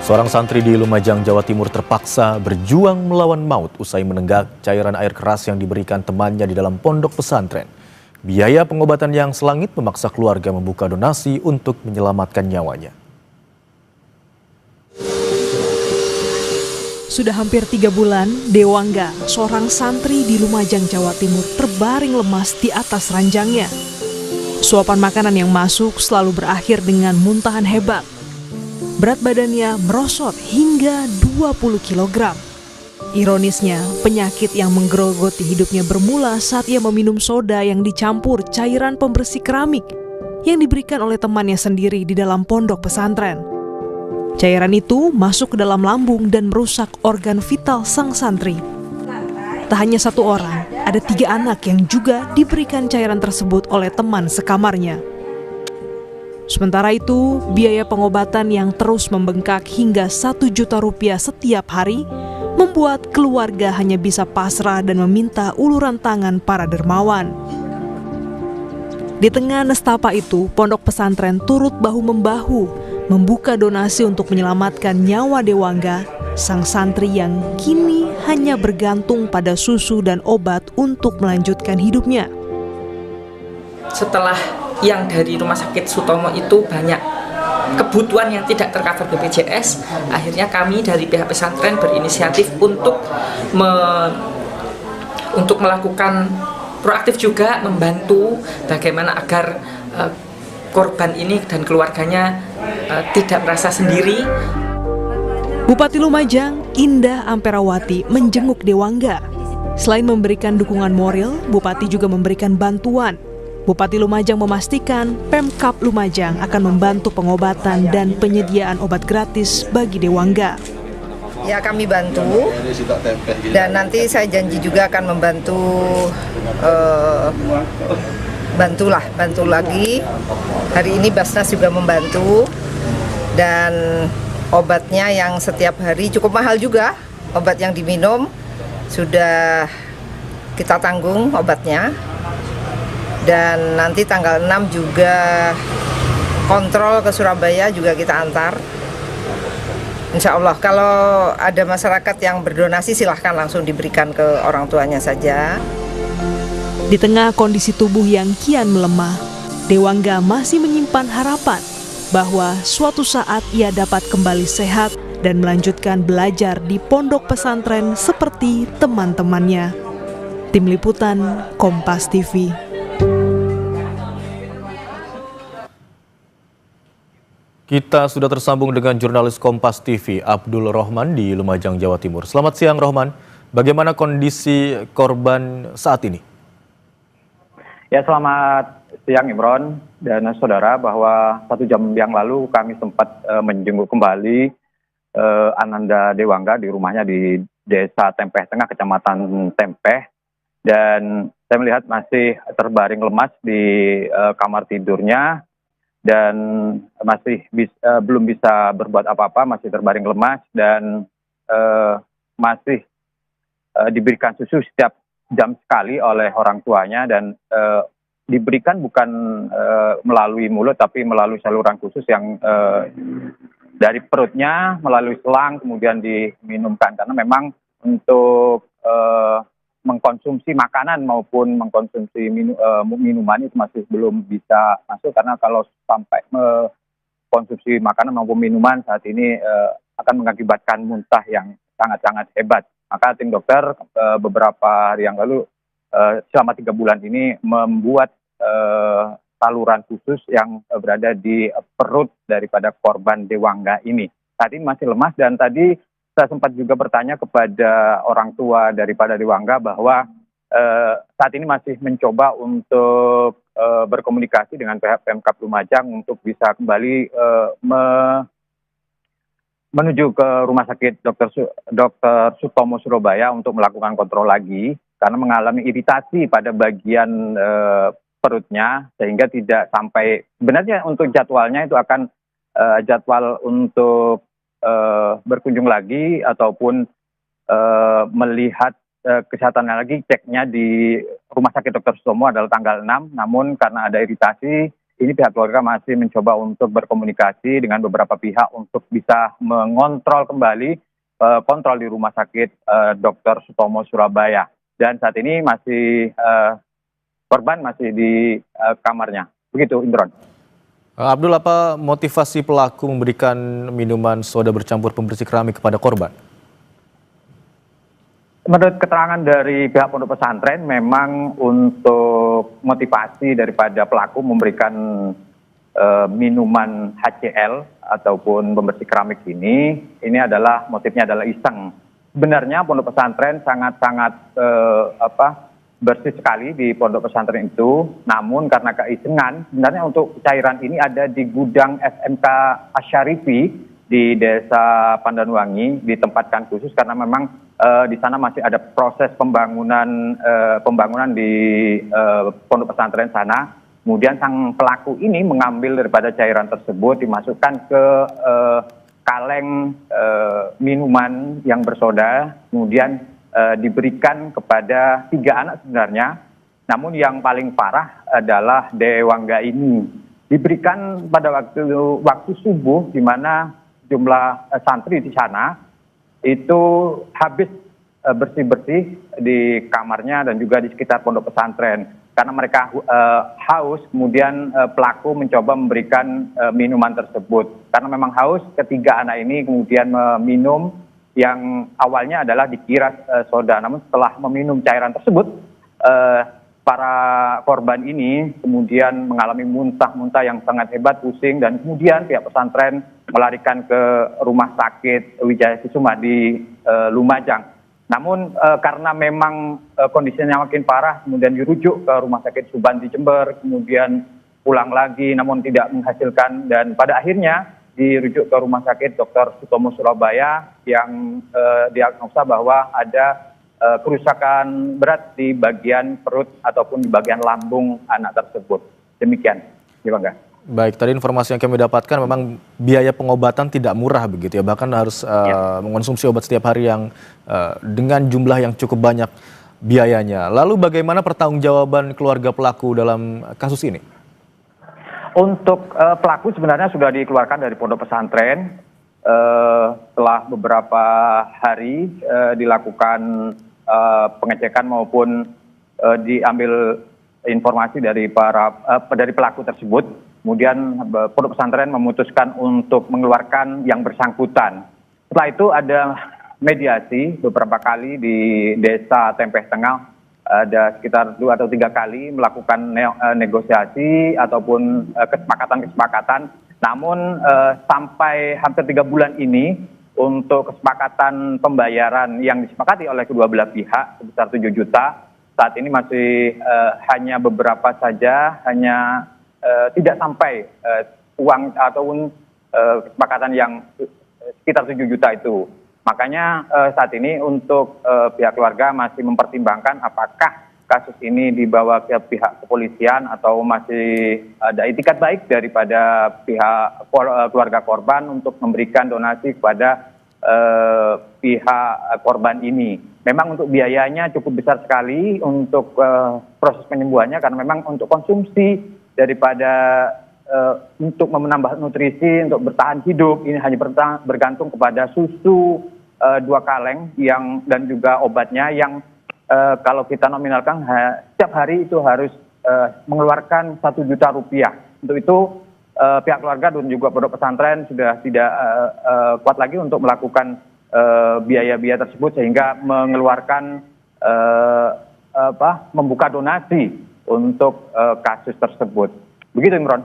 Seorang santri di Lumajang, Jawa Timur terpaksa berjuang melawan maut usai menenggak cairan air keras yang diberikan temannya di dalam pondok pesantren. Biaya pengobatan yang selangit memaksa keluarga membuka donasi untuk menyelamatkan nyawanya. Sudah hampir 3 bulan, Dewangga, seorang santri di Lumajang, Jawa Timur, terbaring lemas di atas ranjangnya. Suapan makanan yang masuk selalu berakhir dengan muntahan hebat. Berat badannya merosot hingga 20 kg. Ironisnya, penyakit yang menggerogoti hidupnya bermula saat ia meminum soda yang dicampur cairan pembersih keramik yang diberikan oleh temannya sendiri di dalam pondok pesantren. Cairan itu masuk ke dalam lambung dan merusak organ vital sang santri. Tak hanya 1 orang, ada 3 anak yang juga diberikan cairan tersebut oleh teman sekamarnya. Sementara itu, biaya pengobatan yang terus membengkak hingga 1 juta rupiah setiap hari membuat keluarga hanya bisa pasrah dan meminta uluran tangan para dermawan. Di tengah nestapa itu, pondok pesantren turut bahu-membahu membuka donasi untuk menyelamatkan nyawa Dewangga, sang santri yang kini hanya bergantung pada susu dan obat untuk melanjutkan hidupnya. Setelah yang dari Rumah Sakit Sutomo itu banyak kebutuhan yang tidak tercover BPJS, akhirnya kami dari pihak pesantren berinisiatif untuk melakukan proaktif juga membantu bagaimana agar korban ini dan keluarganya tidak merasa sendiri. Bupati Lumajang, Indah Amperawati, menjenguk Dewangga. Selain memberikan dukungan moral, Bupati juga memberikan bantuan. Bupati Lumajang memastikan Pemkab Lumajang akan membantu pengobatan dan penyediaan obat gratis bagi Dewangga. Ya, kami bantu dan nanti saya janji juga akan membantu, bantu lagi. Hari ini Basnas juga membantu dan obatnya yang setiap hari cukup mahal juga. Obat yang diminum sudah kita tanggung obatnya. Dan nanti tanggal 6 juga kontrol ke Surabaya juga kita antar. Insya Allah kalau ada masyarakat yang berdonasi silahkan langsung diberikan ke orang tuanya saja. Di tengah kondisi tubuh yang kian melemah, Dewangga masih menyimpan harapan bahwa suatu saat ia dapat kembali sehat dan melanjutkan belajar di pondok pesantren seperti teman-temannya. Tim Liputan, Kompas TV. Kita sudah tersambung dengan jurnalis Kompas TV Abdul Rohman di Lumajang, Jawa Timur. Selamat siang Rohman, bagaimana kondisi korban saat ini? Ya, selamat siang Imron dan saudara, bahwa 1 jam yang lalu kami sempat menjenguk kembali Ananda Dewangga di rumahnya di Desa Tempeh Tengah, Kecamatan Tempeh. Dan saya melihat masih terbaring lemas di kamar tidurnya dan masih belum bisa berbuat apa-apa, masih terbaring lemas dan masih diberikan susu setiap jam sekali oleh orang tuanya dan diberikan bukan melalui mulut tapi melalui saluran khusus yang dari perutnya melalui selang kemudian diminumkan, karena memang untuk mengkonsumsi makanan maupun mengkonsumsi minuman itu masih belum bisa masuk, karena kalau sampai mengkonsumsi makanan maupun minuman saat ini akan mengakibatkan muntah yang sangat-sangat hebat. Maka tim dokter beberapa hari yang lalu selama 3 bulan ini membuat saluran khusus yang berada di perut daripada korban Dewangga ini. Saat ini masih lemas dan tadi saya sempat juga bertanya kepada orang tua daripada Dewangga bahwa saat ini masih mencoba untuk berkomunikasi dengan pihak Pemkab Lumajang untuk bisa kembali menuju ke Rumah Sakit Dr. Sutomo Surabaya untuk melakukan kontrol lagi, karena mengalami iritasi pada bagian perutnya sehingga tidak sampai, sebenarnya untuk jadwalnya itu akan jadwal untuk berkunjung lagi ataupun melihat kesehatannya lagi, ceknya di Rumah Sakit Dr. Sutomo adalah tanggal 6, namun karena ada iritasi ini pihak keluarga masih mencoba untuk berkomunikasi dengan beberapa pihak untuk bisa mengontrol kembali kontrol di Rumah Sakit Dr. Sutomo Surabaya. Dan saat ini masih korban masih di kamarnya. Begitu, Indron. Abdul, apa motivasi pelaku memberikan minuman soda bercampur pembersih keramik kepada korban? Menurut keterangan dari pihak pondok pesantren, memang untuk motivasi daripada pelaku memberikan minuman HCl ataupun pembersih keramik ini adalah motifnya adalah iseng. Sebenarnya pondok pesantren sangat-sangat bersih sekali di pondok pesantren itu, namun karena keisengan, sebenarnya untuk cairan ini ada di gudang SMK Asyarifi di Desa Pandanwangi, ditempatkan khusus karena memang di sana masih ada proses pembangunan di pondok pesantren sana. Kemudian sang pelaku ini mengambil daripada cairan tersebut, dimasukkan ke kaleng minuman yang bersoda, kemudian diberikan kepada 3 anak sebenarnya. Namun yang paling parah adalah Dewangga ini. Diberikan pada waktu subuh, di mana jumlah santri di sana itu habis bersih-bersih di kamarnya dan juga di sekitar pondok pesantren. Karena mereka haus, kemudian pelaku mencoba memberikan minuman tersebut. Karena memang haus, ketiga anak ini kemudian meminum yang awalnya adalah dikira soda. Namun setelah meminum cairan tersebut, para korban ini kemudian mengalami muntah-muntah yang sangat hebat, pusing, dan kemudian pihak pesantren melarikan ke Rumah Sakit Wijaya Kusuma di Lumajang. Namun karena memang kondisinya makin parah, kemudian dirujuk ke Rumah Sakit Subang di Jember, kemudian pulang lagi namun tidak menghasilkan, dan pada akhirnya dirujuk ke Rumah Sakit Dr. Sutomo Surabaya yang diagnosa bahwa ada kerusakan berat di bagian perut ataupun di bagian lambung anak tersebut. Demikian, Bangga. Baik, tadi informasi yang kami dapatkan memang biaya pengobatan tidak murah begitu ya, bahkan harus mengonsumsi obat setiap hari yang dengan jumlah yang cukup banyak biayanya. Lalu bagaimana pertanggungjawaban keluarga pelaku dalam kasus ini? Untuk pelaku sebenarnya sudah dikeluarkan dari pondok pesantren setelah beberapa hari dilakukan pengecekan maupun diambil informasi dari dari pelaku tersebut. Kemudian pondok pesantren memutuskan untuk mengeluarkan yang bersangkutan. Setelah itu ada mediasi beberapa kali di Desa Tempeh Tengah, ada sekitar 2 atau 3 kali melakukan negosiasi ataupun kesepakatan-kesepakatan. Namun sampai hampir 3 bulan ini untuk kesepakatan pembayaran yang disepakati oleh kedua belah pihak sebesar 7 juta, saat ini masih hanya beberapa saja, hanya tidak sampai uang ataupun kesepakatan yang sekitar 7 juta itu. Makanya saat ini untuk pihak keluarga masih mempertimbangkan apakah kasus ini dibawa ke pihak kepolisian atau masih ada itikat baik daripada pihak keluarga korban untuk memberikan donasi kepada pihak korban ini. Memang untuk biayanya cukup besar sekali untuk proses penyembuhannya, karena memang untuk konsumsi daripada untuk menambah nutrisi, untuk bertahan hidup, ini hanya bergantung kepada susu 2 kaleng dan juga obatnya yang kalau kita nominalkan setiap hari itu harus mengeluarkan 1 juta rupiah. Untuk itu pihak keluarga dan juga pondok pesantren sudah tidak kuat lagi untuk melakukan biaya-biaya tersebut, sehingga mengeluarkan membuka donasi untuk kasus tersebut. Begitu, Imron.